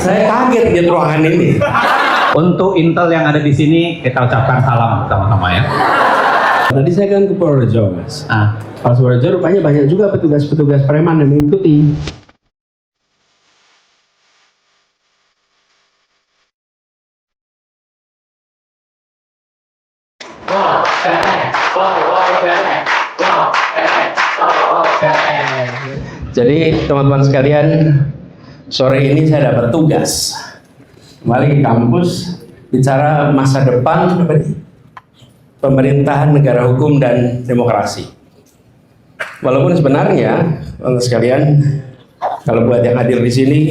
Saya kaget di ruangan ini. Untuk Intel yang ada di sini, kita ucapkan salam sama-sama ya. Tadi saya kan ke Purworejo, Mas. Ah, Pas Purworejo rupanya banyak juga petugas-petugas preman yang mengikuti. Jadi teman-teman sekalian, sore ini saya dapat tugas kembali ke kampus bicara masa depan pemerintahan negara hukum dan demokrasi. Walaupun sebenarnya teman-teman sekalian, kalau buat yang hadir di sini,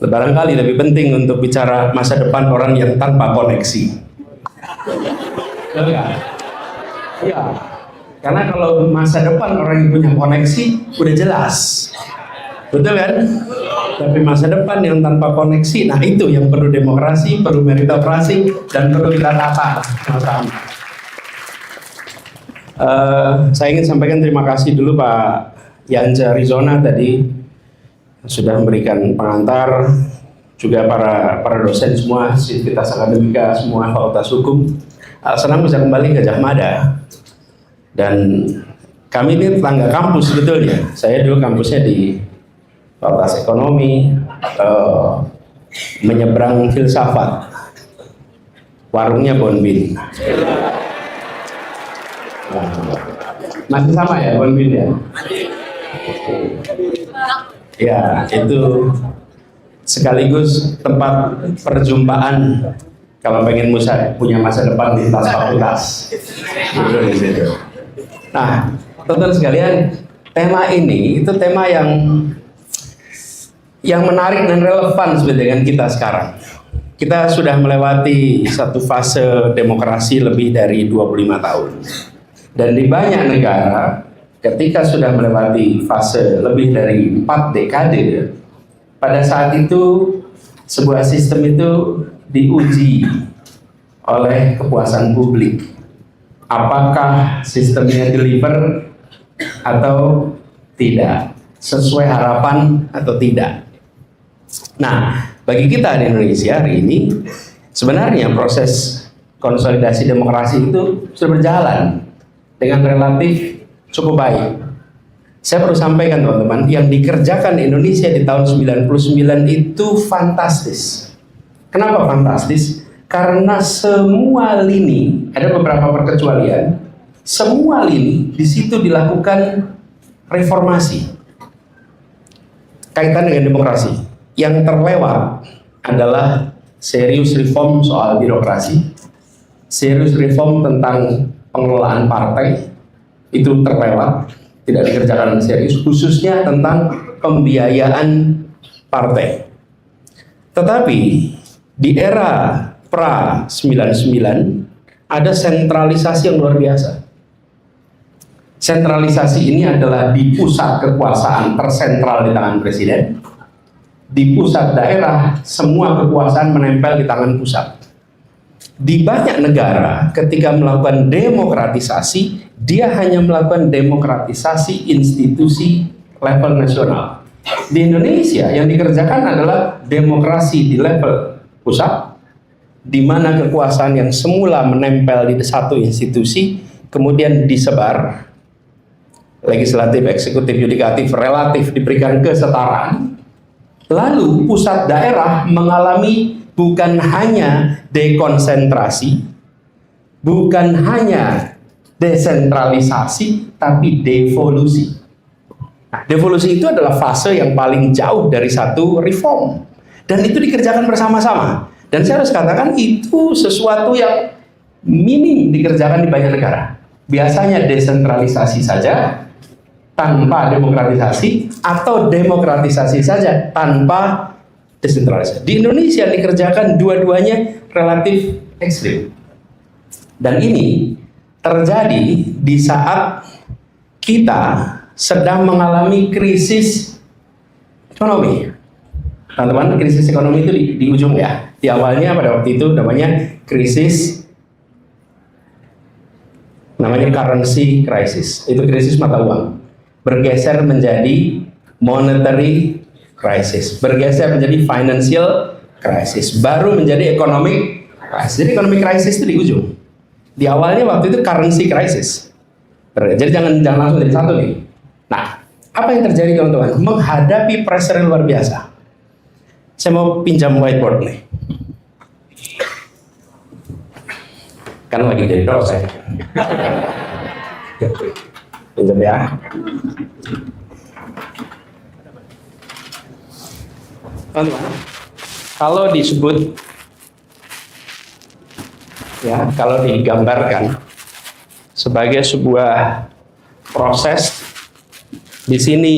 barangkali lebih penting untuk bicara masa depan orang yang tanpa koneksi. Ya, karena kalau masa depan orang yang punya koneksi udah jelas, betul kan? Tapi masa depan yang tanpa koneksi, nah itu yang perlu demokrasi, perlu meritokrasi, dan perlu kita tata sama-sama. Saya ingin sampaikan terima kasih dulu Pak Yanja Rizona tadi sudah memberikan pengantar, juga para dosen semua, Sivitas Akademika, semua fakultas hukum. Senang bisa kembali ke Jahmada. Dan kami ini tetangga kampus sebetulnya. Saya dulu kampusnya di Fakultas Ekonomi, menyeberang filsafat, warungnya Bonbin. Masih sama ya Bonbin ya? Ya, itu sekaligus tempat perjumpaan kalau pengen punya masa depan di lintas fakultas. Nah, teman-teman sekalian, tema ini itu tema yang menarik dan relevan sebenarnya dengan kita sekarang. Kita sudah melewati satu fase demokrasi lebih dari 25 tahun. Dan di banyak negara, ketika sudah melewati fase lebih dari 4 dekade, pada saat itu sebuah sistem itu diuji oleh kepuasan publik. Apakah sistemnya deliver atau tidak, sesuai harapan atau tidak. Nah, bagi kita di Indonesia hari ini, sebenarnya proses konsolidasi demokrasi itu sudah berjalan dengan relatif cukup baik. Saya perlu sampaikan teman-teman, yang dikerjakan Indonesia di tahun 99 itu fantastis. Kenapa fantastis? Karena semua lini, ada beberapa perkecualian, semua lini di situ dilakukan reformasi kaitan dengan demokrasi. Yang terlewat adalah serius reform soal birokrasi, serius reform tentang pengelolaan partai, itu terlewat, tidak dikerjakan serius, khususnya tentang pembiayaan partai. Tetapi di era pra 99 ada sentralisasi yang luar biasa. Sentralisasi ini adalah di pusat kekuasaan tersentral di tangan presiden, di pusat daerah semua kekuasaan menempel di tangan pusat. Di banyak negara ketika melakukan demokratisasi, dia hanya melakukan demokratisasi institusi level nasional. Di Indonesia yang dikerjakan adalah demokrasi di level pusat, di mana kekuasaan yang semula menempel di satu institusi kemudian disebar, legislatif, eksekutif, yudikatif relatif diberikan kesetaraan, lalu pusat daerah mengalami bukan hanya dekonsentrasi, bukan hanya desentralisasi, tapi devolusi. Nah, devolusi itu adalah fase yang paling jauh dari satu reform, dan itu dikerjakan bersama-sama. Dan saya harus katakan itu sesuatu yang minim dikerjakan di banyak negara. Biasanya desentralisasi saja tanpa demokratisasi, atau demokratisasi saja tanpa desentralisasi. Di Indonesia dikerjakan dua-duanya relatif ekstrim. Dan ini terjadi di saat kita sedang mengalami krisis ekonomi. Teman-teman, krisis ekonomi itu di ujung ya. Di awalnya pada waktu itu namanya krisis, namanya currency crisis. Itu krisis mata uang. Bergeser menjadi monetary crisis, bergeser menjadi financial crisis, baru menjadi economic crisis. Jadi economic crisis itu di ujung. Di awalnya waktu itu currency crisis. Jadi jangan langsung jadi satu nih. Nah, apa yang terjadi teman-teman? Menghadapi pressure yang luar biasa. Saya mau pinjam whiteboard nih. Kan lagi jadi dosen. Pinjam ya. Teman-teman, kalau disebut ya, kalau digambarkan sebagai sebuah proses, di sini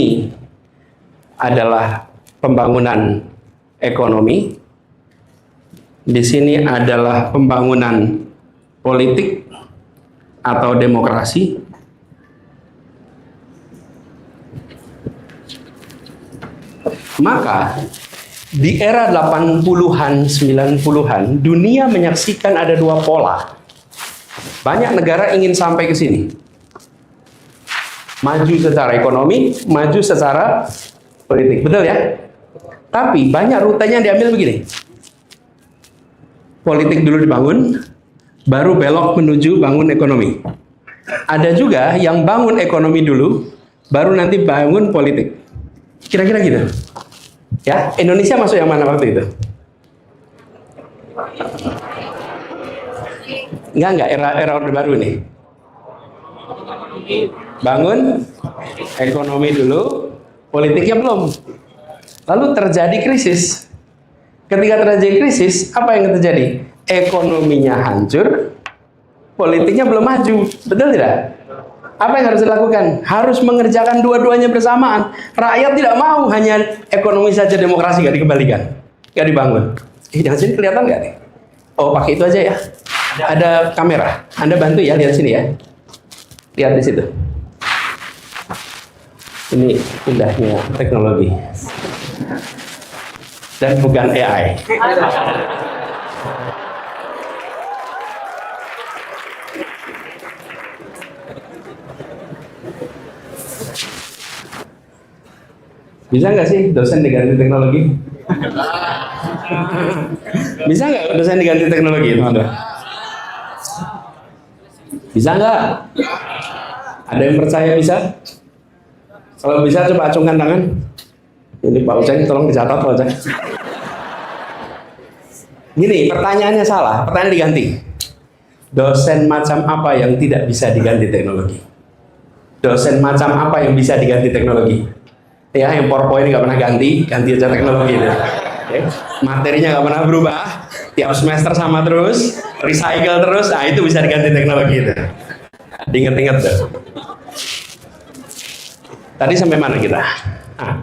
adalah pembangunan ekonomi, di sini adalah pembangunan politik atau demokrasi, maka di era 80-an, 90-an, dunia menyaksikan ada dua pola. Banyak negara ingin sampai ke sini. Maju secara ekonomi, maju secara politik. Betul ya? Tapi banyak rutenya diambil begini. Politik dulu dibangun, baru belok menuju bangun ekonomi. Ada juga yang bangun ekonomi dulu, baru nanti bangun politik. Kira-kira gitu. Ya, Indonesia masuk yang mana waktu itu? Enggak, era Orde Baru nih. Bangun ekonomi dulu, politiknya belum. Lalu terjadi krisis. Ketika terjadi krisis, apa yang terjadi? Ekonominya hancur, politiknya belum maju. Betul tidak? Apa yang harus dilakukan? Harus mengerjakan dua-duanya bersamaan. Rakyat tidak mau hanya ekonomi saja, demokrasi nggak dikembalikan, nggak dibangun. Jangan sini kelihatan nggak nih? Oh, pakai itu aja ya. Ada kamera. Anda bantu ya, lihat sini ya. Lihat di situ. Ini indahnya teknologi. Dan bukan AI. Bisa nggak sih dosen diganti teknologi? Bisa nggak dosen diganti teknologi, teman-teman? Bisa nggak? Ada yang percaya bisa? Kalau bisa coba acungkan tangan. Ini Pak Uceng, tolong dicatat Pak Uceng. Gini, pertanyaannya salah, pertanyaan diganti. Dosen macam apa yang tidak bisa diganti teknologi? Dosen macam apa yang bisa diganti teknologi? Ya, yang PowerPoint nggak pernah ganti aja teknologi itu. Okay. Materinya nggak pernah berubah, tiap semester sama terus, recycle terus, nah itu bisa diganti teknologi itu. Diinget-inget deh. Tadi sampai mana kita? Nah,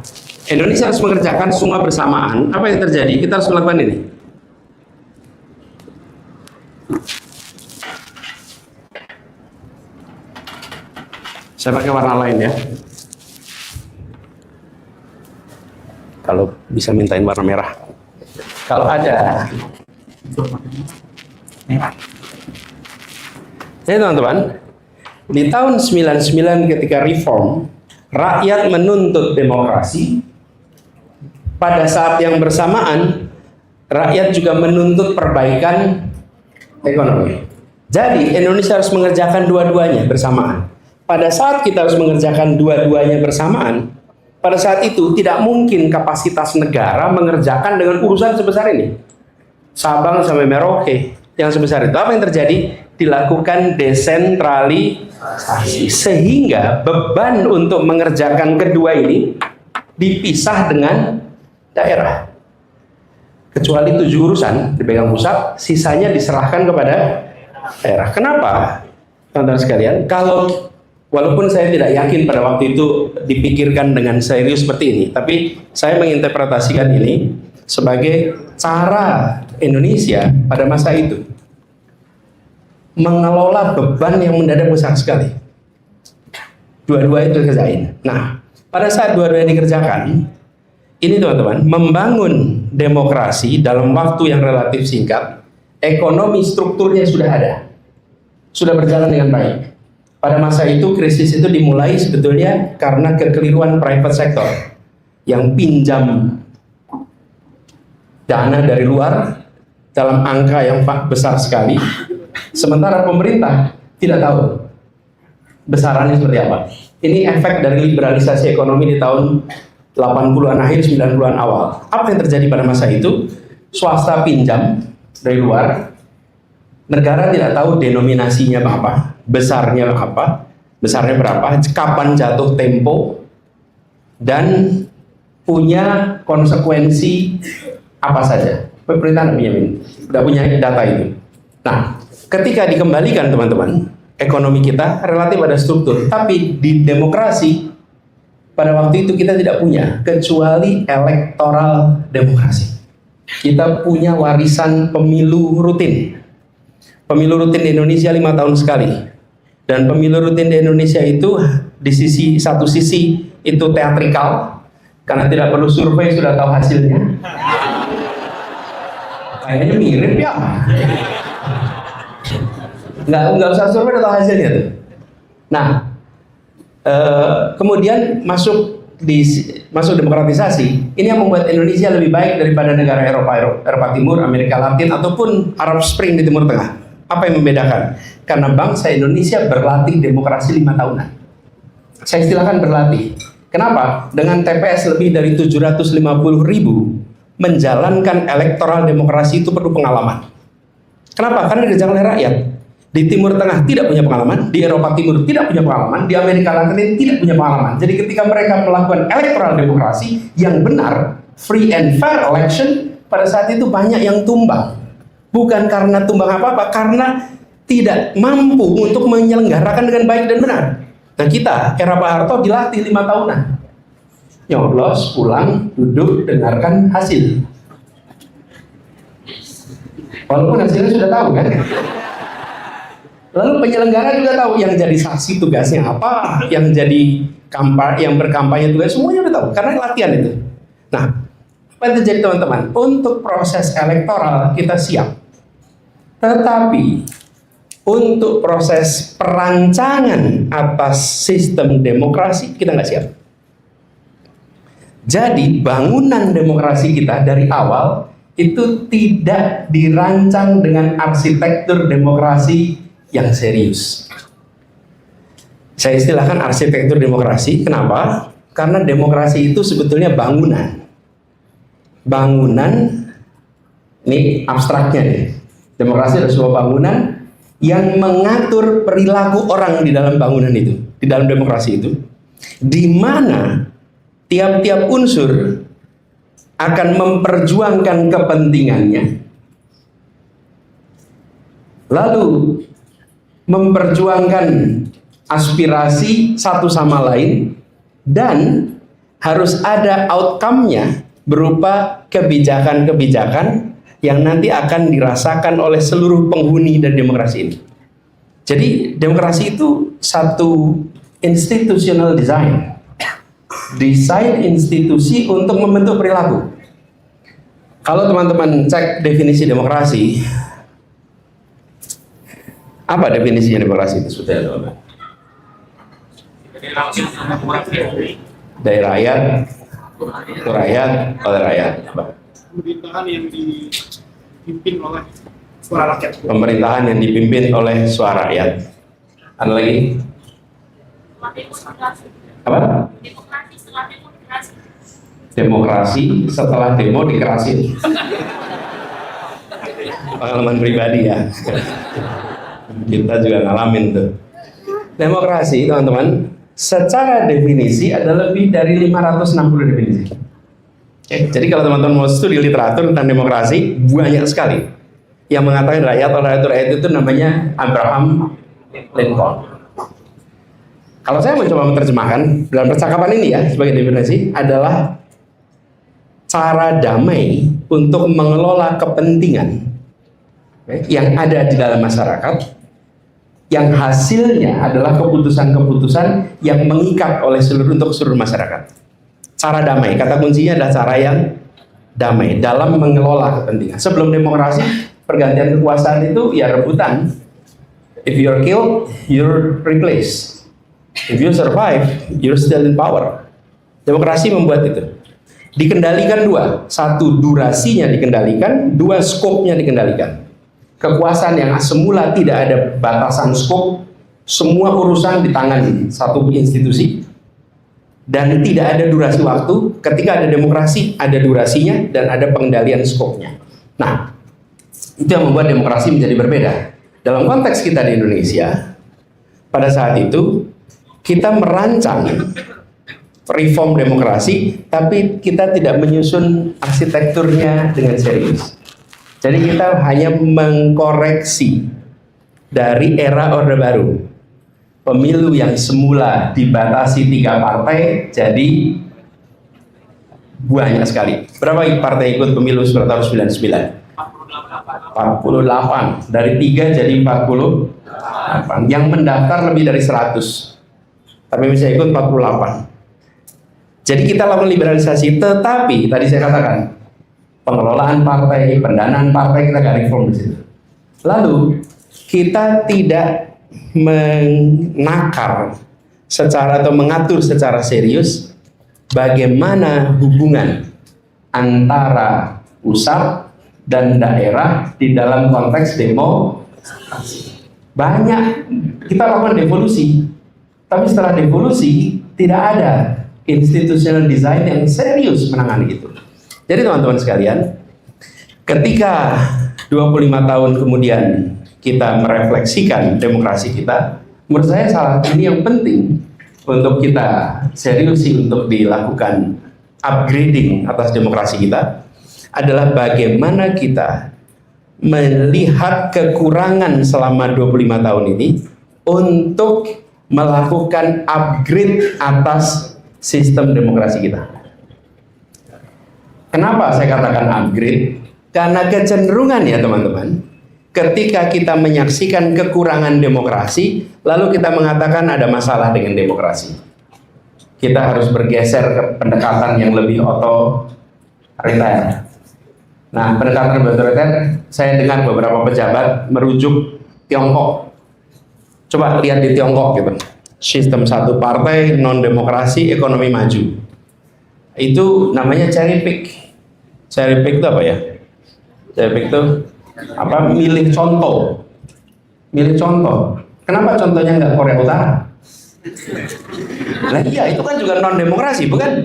Indonesia harus mengerjakan semua bersamaan. Apa yang terjadi? Kita harus melakukan ini. Saya pakai warna lain ya. Kalau bisa mintain warna merah. Kalau ada. Jadi teman-teman, di tahun 99 ketika reform, rakyat menuntut demokrasi. Pada saat yang bersamaan, rakyat juga menuntut perbaikan ekonomi. Jadi Indonesia harus mengerjakan dua-duanya bersamaan. Pada saat kita harus mengerjakan dua-duanya bersamaan, pada saat itu tidak mungkin kapasitas negara mengerjakan dengan urusan sebesar ini. Sabang sampai Merauke yang sebesar itu. Apa yang terjadi? Dilakukan desentralisasi. Sehingga beban untuk mengerjakan kedua ini dipisah dengan daerah. Kecuali 7 urusan dipegang pusat, sisanya diserahkan kepada daerah. Kenapa? Teman-teman sekalian, walaupun saya tidak yakin pada waktu itu dipikirkan dengan serius seperti ini, tapi saya menginterpretasikan ini sebagai cara Indonesia pada masa itu mengelola beban yang mendadak besar sekali. Dua-dua itu dikerjain. Nah, pada saat dua-duanya dikerjakan, ini teman-teman, membangun demokrasi dalam waktu yang relatif singkat, ekonomi strukturnya sudah ada, sudah berjalan dengan baik. Pada masa itu krisis itu dimulai sebetulnya karena kekeliruan private sector yang pinjam dana dari luar dalam angka yang besar sekali, sementara pemerintah tidak tahu besarannya seperti apa. Ini efek dari liberalisasi ekonomi di tahun 80-an akhir, 90-an awal. Apa yang terjadi pada masa itu? Swasta pinjam dari luar, negara tidak tahu denominasinya apa, besarnya apa, besarnya berapa, kapan jatuh tempo, dan punya konsekuensi apa saja. Pemerintah tidak punya data itu. Nah, ketika dikembalikan teman-teman, ekonomi kita relatif ada struktur, tapi di demokrasi pada waktu itu kita tidak punya, kecuali elektoral demokrasi. Kita punya warisan pemilu rutin. Pemilu rutin di Indonesia 5 tahun sekali. Dan pemilu rutin di Indonesia itu di satu sisi itu teatrikal, karena tidak perlu survei sudah tahu hasilnya. Kayaknya mirip ya. Nggak usah survei udah tahu hasilnya tuh. Nah, kemudian masuk demokratisasi. Ini yang membuat Indonesia lebih baik daripada negara Eropa Timur, Amerika Latin, ataupun Arab Spring di Timur Tengah. Apa yang membedakan? Karena bangsa Indonesia berlatih demokrasi 5 tahunan. Saya istilahkan berlatih. Kenapa? Dengan TPS lebih dari 750.000 menjalankan elektoral demokrasi itu perlu pengalaman. Kenapa? Karena dikerjakan oleh rakyat. Di Timur Tengah tidak punya pengalaman, di Eropa Timur tidak punya pengalaman, di Amerika Latin tidak punya pengalaman. Jadi ketika mereka melakukan elektoral demokrasi yang benar, free and fair election, pada saat itu banyak yang tumbang. Bukan karena tumbang apa-apa, karena tidak mampu untuk menyelenggarakan dengan baik dan benar. Nah kita, era Pak Harto dilatih 5 tahunan. Nyoblos, pulang, duduk, dengarkan hasil. Walaupun hasilnya sudah tahu kan. Lalu penyelenggara juga tahu yang jadi saksi tugasnya apa, yang jadi yang berkampanye tugas, semuanya udah tahu karena latihan itu. Nah, apa yang terjadi teman-teman? Untuk proses elektoral kita siap, tetapi untuk proses perancangan atas sistem demokrasi kita nggak siap. Jadi bangunan demokrasi kita dari awal itu tidak dirancang dengan arsitektur demokrasi yang serius. Saya istilahkan arsitektur demokrasi. Kenapa? Karena demokrasi itu sebetulnya bangunan. Bangunan, ini abstraknya nih. Demokrasi adalah sebuah bangunan yang mengatur perilaku orang di dalam bangunan itu, di dalam demokrasi itu, di mana tiap-tiap unsur akan memperjuangkan kepentingannya, lalu memperjuangkan aspirasi satu sama lain, dan harus ada outcome-nya berupa kebijakan-kebijakan yang nanti akan dirasakan oleh seluruh penghuni dari demokrasi ini. Jadi demokrasi itu satu institutional design, desain institusi untuk membentuk perilaku. Kalau teman-teman cek definisi demokrasi, apa definisinya demokrasi itu? Sudah ada. Dari rakyat, untuk rakyat, oleh rakyat. Pemerintahan yang dipimpin oleh suara rakyat. Pemerintahan yang dipimpin oleh suara rakyat. Ada lagi? Apa? Demokrasi setelah demokrasi. Pengalaman pribadi ya. Kita juga ngalamin tuh. Demokrasi, teman-teman, secara definisi ada lebih dari 560 definisi. Jadi kalau teman-teman mau studi literatur tentang demokrasi, banyak sekali yang mengatakan rakyat itu namanya Abraham Lincoln. Kalau saya mencoba menerjemahkan dalam percakapan ini ya, sebagai definisi adalah cara damai untuk mengelola kepentingan yang ada di dalam masyarakat, yang hasilnya adalah keputusan-keputusan yang mengikat oleh untuk seluruh masyarakat. Cara damai, kata kuncinya adalah cara yang damai dalam mengelola kepentingan. Sebelum demokrasi, pergantian kekuasaan itu ya rebutan. If you're killed, you're replaced. If you survive, you're still in power. Demokrasi membuat itu. Dikendalikan dua, satu durasinya dikendalikan, dua skopnya dikendalikan. Kekuasaan yang semula tidak ada batasan skop, semua urusan di tangan satu institusi, dan tidak ada durasi waktu. Ketika ada demokrasi, ada durasinya dan ada pengendalian skopnya. Nah, itu yang membuat demokrasi menjadi berbeda. Dalam konteks kita di Indonesia, pada saat itu kita merancang reform demokrasi, tapi kita tidak menyusun arsitekturnya dengan serius. Jadi kita hanya mengkoreksi dari era Orde Baru. Pemilu yang semula dibatasi 3 partai jadi banyak sekali. Berapa partai ikut pemilu tahun 99? 48. Dari 3 jadi 48. Yang mendaftar lebih dari 100. Tapi bisa ikut 48. Jadi kita lakukan liberalisasi, tetapi tadi saya katakan pengelolaan partai, pendanaan partai kita nggak reform di situ. Lalu kita tidak menakar secara atau mengatur secara serius bagaimana hubungan antara pusat dan daerah di dalam konteks demokrasi. Banyak kita lakukan devolusi, tapi setelah devolusi tidak ada institutional design yang serius menangani itu. Jadi teman-teman sekalian, ketika 25 tahun kemudian kita merefleksikan demokrasi kita, menurut saya salah ini yang penting untuk kita seriusi untuk dilakukan upgrading atas demokrasi kita adalah bagaimana kita melihat kekurangan selama 25 tahun ini untuk melakukan upgrade atas sistem demokrasi kita. Kenapa saya katakan upgrade? Karena kecenderungan ya teman-teman, ketika kita menyaksikan kekurangan demokrasi, lalu kita mengatakan ada masalah dengan demokrasi. Kita harus bergeser ke pendekatan yang lebih otoriter. Nah, pendekatan otoriter, saya dengar beberapa pejabat merujuk Tiongkok. Coba lihat di Tiongkok gitu. Sistem satu partai, non demokrasi, ekonomi maju. Itu namanya cherry pick. Cherry pick itu apa ya? Cherry pick itu apa? Milih contoh. Milih contoh. Kenapa contohnya nggak Korea Utara? Nah iya, itu kan juga non demokrasi, bukan?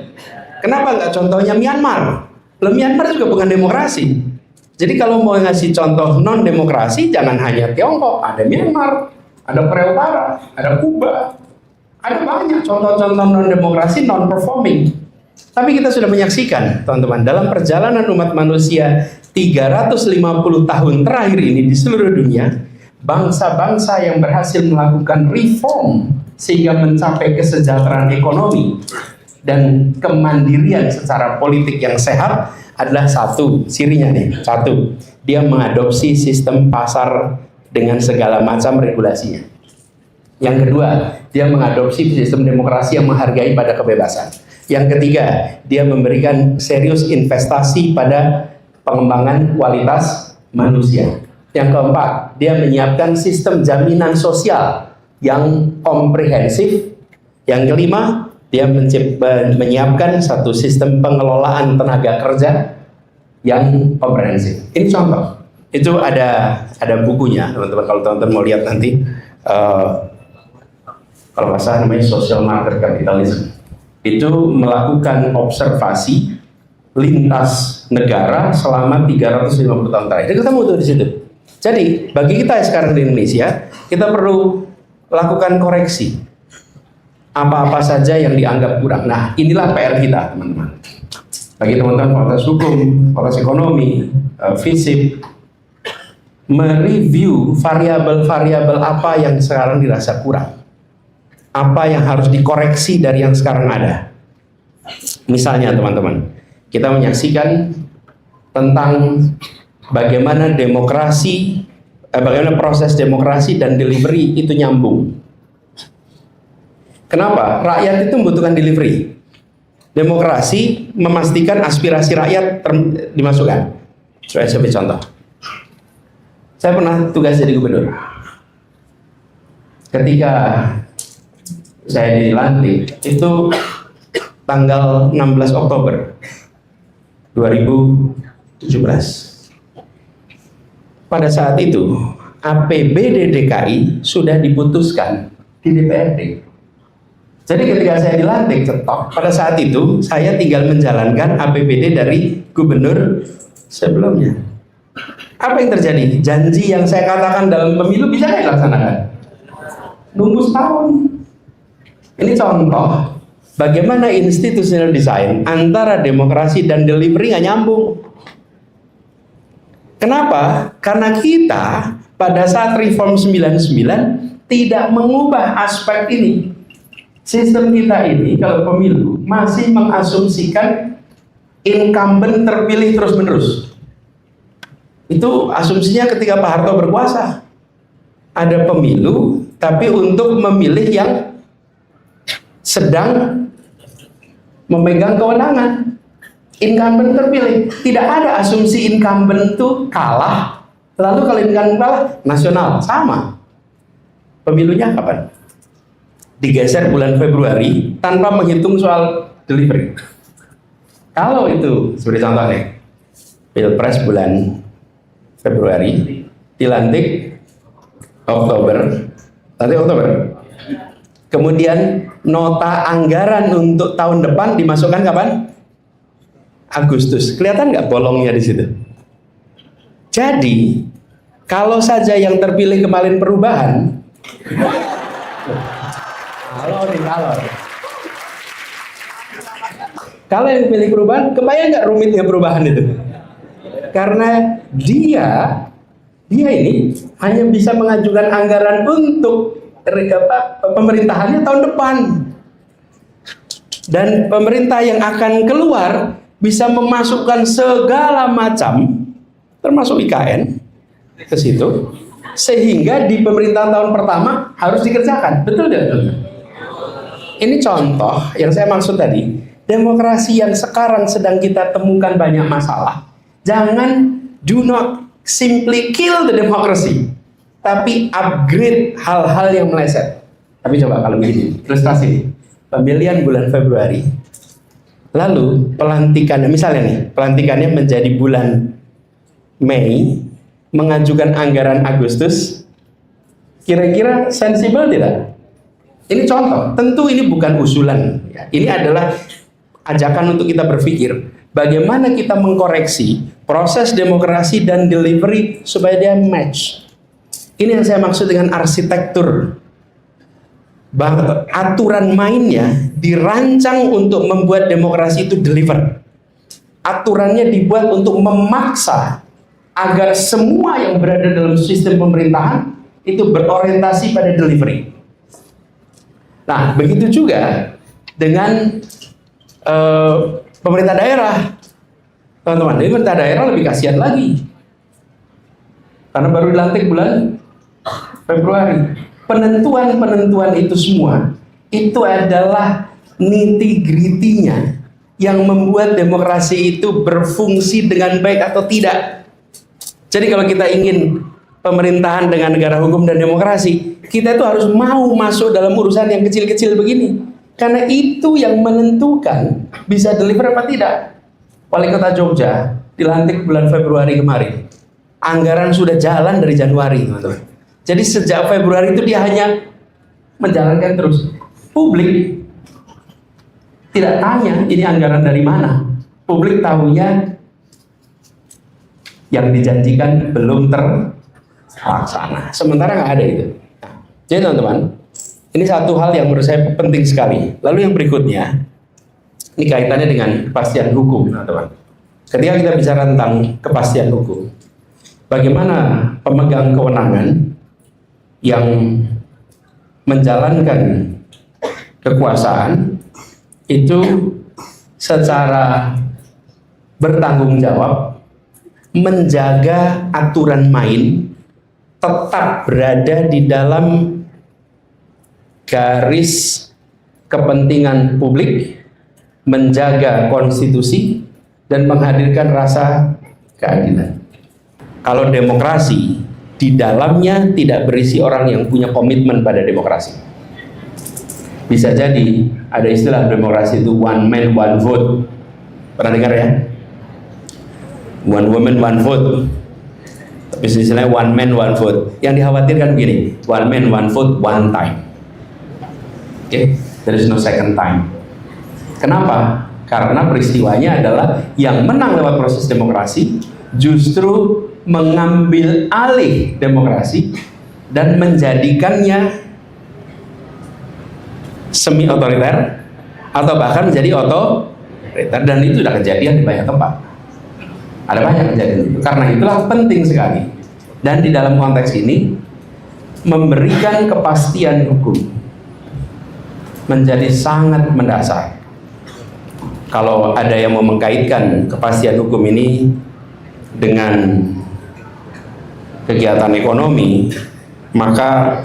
Kenapa nggak contohnya Myanmar? Myanmar juga bukan demokrasi. Jadi kalau mau ngasih contoh non demokrasi, jangan hanya Tiongkok, ada Myanmar, ada Korea Utara, ada Kuba. Ada banyak contoh-contoh non-demokrasi, non-performing. Tapi kita sudah menyaksikan, teman-teman, dalam perjalanan umat manusia 350 tahun terakhir ini di seluruh dunia, bangsa-bangsa yang berhasil melakukan reform sehingga mencapai kesejahteraan ekonomi dan kemandirian secara politik yang sehat adalah satu, cirinya nih, satu, dia mengadopsi sistem pasar dengan segala macam regulasinya. Yang kedua, dia mengadopsi sistem demokrasi yang menghargai pada kebebasan. Yang ketiga, dia memberikan serius investasi pada pengembangan kualitas manusia. Yang keempat, dia menyiapkan sistem jaminan sosial yang komprehensif. Yang kelima, dia menyiapkan satu sistem pengelolaan tenaga kerja yang komprehensif. Ini contoh. Itu ada bukunya, teman-teman. Kalau teman-teman mau lihat nanti, kalau nggak salah namanya social market capitalism. Itu melakukan observasi lintas negara selama 350 tahun terakhir. Jadi ketemu tuh di situ. Jadi bagi kita sekarang di Indonesia, kita perlu lakukan koreksi apa-apa saja yang dianggap kurang. Nah, inilah PR kita, teman-teman. Bagi teman-teman fakultas hukum, fakultas ekonomi, FISIP, mereview variabel-variabel apa yang sekarang dirasa kurang. Apa yang harus dikoreksi dari yang sekarang ada. Misalnya teman-teman, kita menyaksikan tentang bagaimana demokrasi, bagaimana proses demokrasi dan delivery itu nyambung. Kenapa? Rakyat itu membutuhkan delivery. Demokrasi memastikan aspirasi rakyat dimasukkan. Saya beri contoh. Saya pernah tugas jadi gubernur. Ketika saya dilantik, itu tanggal 16 Oktober 2017. Pada saat itu APBD DKI sudah diputuskan di DPRD. Jadi ketika saya dilantik cetok, pada saat itu saya tinggal menjalankan APBD dari gubernur sebelumnya. Apa yang terjadi? Janji yang saya katakan dalam pemilu bisa nggak dilaksanakan? Nunggu setahun. Ini contoh bagaimana institutional design antara demokrasi dan delivery nggak nyambung. Kenapa? Karena kita pada saat reform 99 tidak mengubah aspek ini. Sistem kita ini kalau pemilu masih mengasumsikan incumbent terpilih terus-menerus. Itu asumsinya ketika Pak Harto berkuasa. Ada pemilu, tapi untuk memilih yang sedang memegang kewenangan. Incumbent terpilih. Tidak ada asumsi incumbent itu kalah. Lalu kalau incumbent kalah, nasional. Sama. Pemilunya kapan? Digeser bulan Februari tanpa menghitung soal delivery. Kalau itu seperti contoh nih, Pilpres bulan Februari, dilantik Oktober, kemudian nota anggaran untuk tahun depan dimasukkan kapan? Agustus. Kelihatan nggak bolongnya di situ? Jadi kalau saja yang terpilih kemarin perubahan, kalau yang pilih perubahan, kebayang nggak rumitnya perubahan itu? Karena dia ini hanya bisa mengajukan anggaran untuk pemerintahannya tahun depan, dan pemerintah yang akan keluar bisa memasukkan segala macam, termasuk IKN ke situ, sehingga di pemerintahan tahun pertama harus dikerjakan. Betul tidak? Ini contoh yang saya maksud tadi. Demokrasi yang sekarang sedang kita temukan banyak masalah. Jangan, do not simply kill the democracy, tapi upgrade hal-hal yang meleset. Tapi coba kalau begini, ilustrasi nih, pemilihan bulan Februari, lalu pelantikannya, misalnya nih, pelantikannya menjadi bulan Mei, mengajukan anggaran Agustus, kira-kira sensibel tidak? Ini contoh, tentu ini bukan usulan, ya. Ini adalah ajakan untuk kita berpikir bagaimana kita mengkoreksi proses demokrasi dan delivery supaya dia match. Ini yang saya maksud dengan arsitektur. Bahwa aturan mainnya dirancang untuk membuat demokrasi itu deliver. Aturannya dibuat untuk memaksa agar semua yang berada dalam sistem pemerintahan itu berorientasi pada delivery. Nah, begitu juga dengan pemerintah daerah. Teman-teman, pemerintah daerah lebih kasihan lagi. Karena baru dilantik bulan Februari. Penentuan-penentuan itu semua, itu adalah nitty-gritty-nya yang membuat demokrasi itu berfungsi dengan baik atau tidak. Jadi kalau kita ingin pemerintahan dengan negara hukum dan demokrasi, kita itu harus mau masuk dalam urusan yang kecil-kecil begini. Karena itu yang menentukan bisa deliver apa tidak. Wali Kota Jogja dilantik bulan Februari kemarin. Anggaran sudah jalan dari Januari, teman-teman. Jadi sejak Februari itu dia hanya menjalankan terus. Publik tidak tanya ini anggaran dari mana. Publik tahunya yang dijanjikan belum terlaksana. Sementara nggak ada itu. Jadi teman-teman, ini satu hal yang menurut saya penting sekali. Lalu yang berikutnya, ini kaitannya dengan kepastian hukum, teman-teman. Ketika kita bicara tentang kepastian hukum, bagaimana pemegang kewenangan yang menjalankan kekuasaan itu secara bertanggung jawab menjaga aturan main tetap berada di dalam garis kepentingan publik, menjaga konstitusi, dan menghadirkan rasa keadilan. Kalau demokrasi, di dalamnya tidak berisi orang yang punya komitmen pada demokrasi. Bisa jadi ada istilah demokrasi itu one man one vote. Pernah dengar ya? one woman one vote, tapi istilahnya one man one vote. Yang dikhawatirkan begini, one man one vote one time. Oke, there is no second time. Kenapa? Karena peristiwanya adalah yang menang lewat proses demokrasi justru mengambil alih demokrasi dan menjadikannya semi otoriter atau bahkan menjadi otoriter, dan itu sudah kejadian di banyak tempat. Ada banyak kejadian itu. Karena itulah penting sekali, dan di dalam konteks ini memberikan kepastian hukum menjadi sangat mendasar. Kalau ada yang mau mengkaitkan kepastian hukum ini dengan kegiatan ekonomi, maka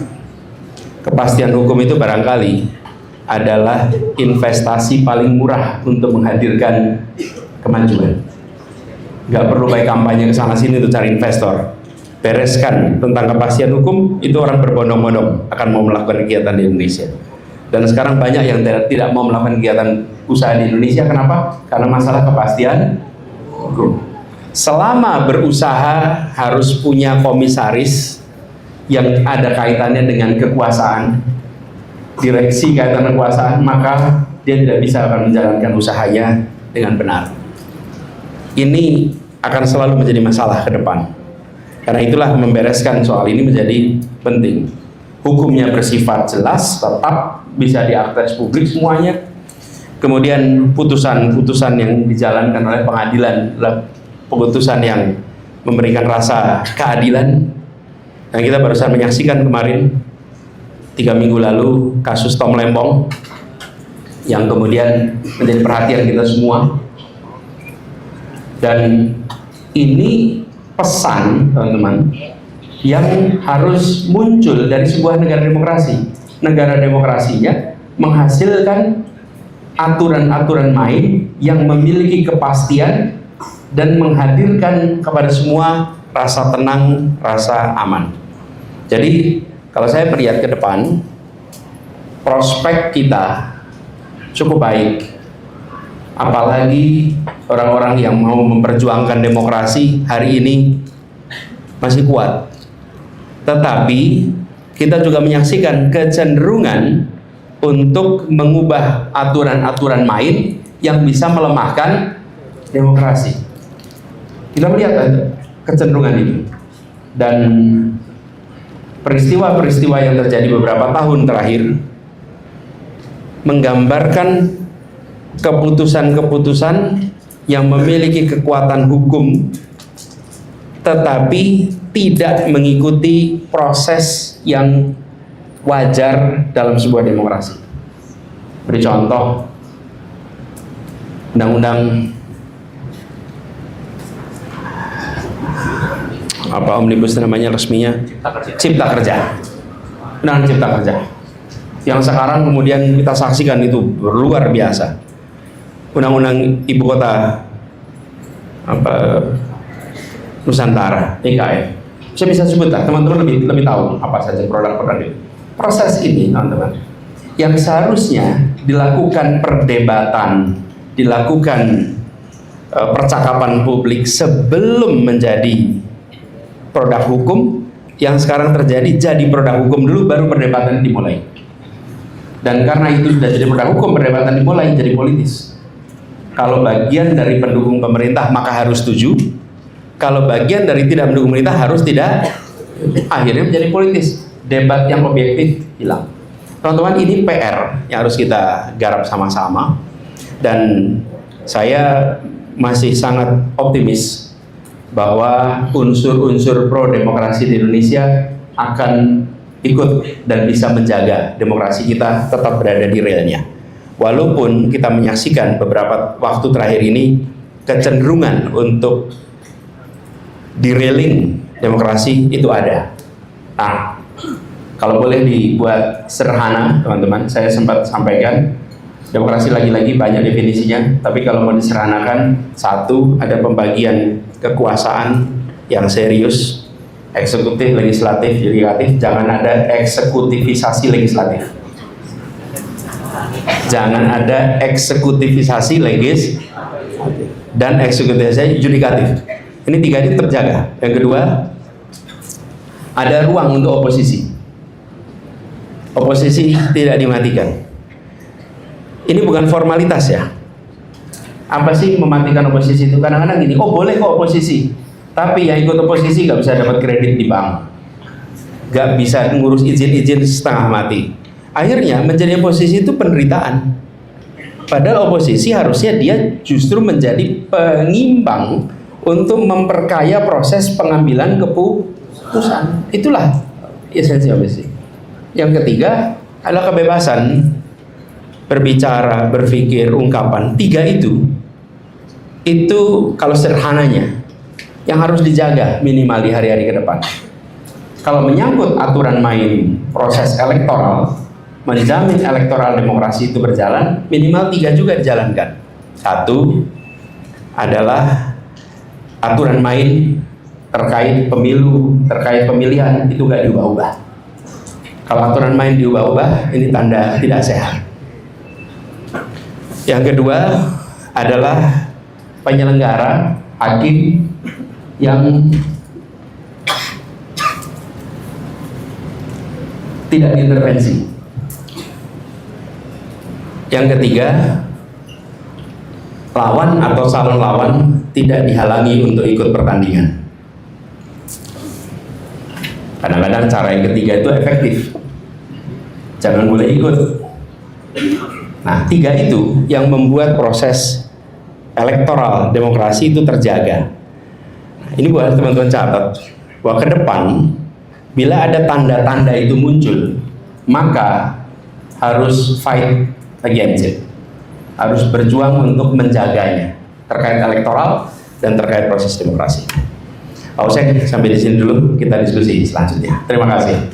kepastian hukum itu barangkali adalah investasi paling murah untuk menghadirkan kemajuan. Nggak perlu baik kampanye ke sana sini untuk cari investor. Bereskan tentang kepastian hukum, itu orang berbondong-bondong akan mau melakukan kegiatan di Indonesia. Dan sekarang banyak yang tidak mau melakukan kegiatan usaha di Indonesia. Kenapa? Karena masalah kepastian hukum. Selama berusaha harus punya komisaris yang ada kaitannya dengan kekuasaan, direksi kaitan kekuasaan, maka dia tidak bisa akan menjalankan usahanya dengan benar. Ini akan selalu menjadi masalah ke depan. Karena itulah membereskan soal ini menjadi penting. Hukumnya bersifat jelas, tetap bisa diakses publik semuanya. Kemudian putusan-putusan yang dijalankan oleh pengadilan adalah putusan yang memberikan rasa keadilan. Dan kita barusan menyaksikan kemarin 3 minggu lalu kasus Tom Lembong yang kemudian menjadi perhatian kita semua. Dan ini pesan, teman-teman, yang harus muncul dari sebuah negara demokrasi. Negara demokrasinya menghasilkan aturan-aturan main yang memiliki kepastian dan menghadirkan kepada semua rasa tenang, rasa aman. Jadi kalau saya melihat ke depan, prospek kita cukup baik. Apalagi orang-orang yang mau memperjuangkan demokrasi hari ini masih kuat. Tetapi kita juga menyaksikan kecenderungan untuk mengubah aturan-aturan main yang bisa melemahkan demokrasi. Kita melihat kecenderungan ini. Dan peristiwa-peristiwa yang terjadi beberapa tahun terakhir menggambarkan keputusan-keputusan yang memiliki kekuatan hukum tetapi tidak mengikuti proses yang wajar dalam sebuah demokrasi. Beri contoh, undang-undang apa omnibus namanya resminya, Cipta Kerja, undang-undang Cipta Kerja, yang sekarang kemudian kita saksikan itu luar biasa. Undang-undang Ibu Kota Nusantara, IKN. Saya bisa sebut, teman-teman lebih tahu apa saja produk-produk itu. Proses ini, teman-teman, yang seharusnya dilakukan perdebatan, dilakukan percakapan publik sebelum menjadi produk hukum, yang sekarang terjadi jadi produk hukum dulu baru perdebatan dimulai. Dan karena itu sudah jadi produk hukum, perdebatan dimulai jadi politis. Kalau bagian dari pendukung pemerintah maka harus setuju, kalau bagian dari tidak mendukung pemerintah harus tidak, akhirnya menjadi politis. Debat yang objektif hilang. Teman-teman, ini PR yang harus kita garap sama-sama, dan saya masih sangat optimis bahwa unsur-unsur pro demokrasi di Indonesia akan ikut dan bisa menjaga demokrasi kita tetap berada di relnya. Walaupun kita menyaksikan beberapa waktu terakhir ini kecenderungan untuk derailing demokrasi itu ada. Nah, kalau boleh dibuat sederhana, teman-teman, saya sempat sampaikan demokrasi lagi-lagi banyak definisinya, tapi kalau mau disederhanakan, satu, ada pembagian kekuasaan yang serius, eksekutif, legislatif, yudikatif. Jangan ada eksekutifisasi legislatif. Jangan ada eksekutifisasi legis dan eksekutifisasi yudikatif. Ini 3 ini terjaga. Yang kedua, ada ruang untuk oposisi. Oposisi tidak dimatikan. Ini bukan formalitas ya. Apa sih mematikan oposisi itu? Kadang-kadang gini, oh boleh kok oposisi, tapi yang ikut oposisi nggak bisa dapat kredit di bank, nggak bisa ngurus izin-izin setengah mati. Akhirnya menjadi oposisi itu penderitaan. Padahal oposisi harusnya dia justru menjadi pengimbang untuk memperkaya proses pengambilan keputusan. Itulah esensi oposisi. Yang ketiga adalah kebebasan berbicara, berpikir, ungkapan. 3 itu kalau sederhananya yang harus dijaga minimal di hari-hari ke depan. Kalau menyangkut aturan main proses elektoral, menjamin elektoral demokrasi itu berjalan, minimal 3 juga dijalankan. 1 adalah aturan main terkait pemilu, terkait pemilihan itu gak diubah-ubah. Kalau aturan main diubah-ubah, ini tanda tidak sehat. Yang kedua adalah penyelenggara, hakim yang tidak diintervensi. Yang ketiga, lawan atau calon lawan tidak dihalangi untuk ikut pertandingan. Kadang-kadang cara yang ketiga itu efektif. Jangan boleh ikut. Nah, 3 itu yang membuat proses elektoral demokrasi itu terjaga. Nah, ini buat teman-teman catat bahwa ke depan bila ada tanda-tanda itu muncul, maka harus fight against it. Harus berjuang untuk menjaganya terkait elektoral dan terkait proses demokrasi. Pak Usek, sampai di sini dulu, kita diskusi selanjutnya. Terima kasih.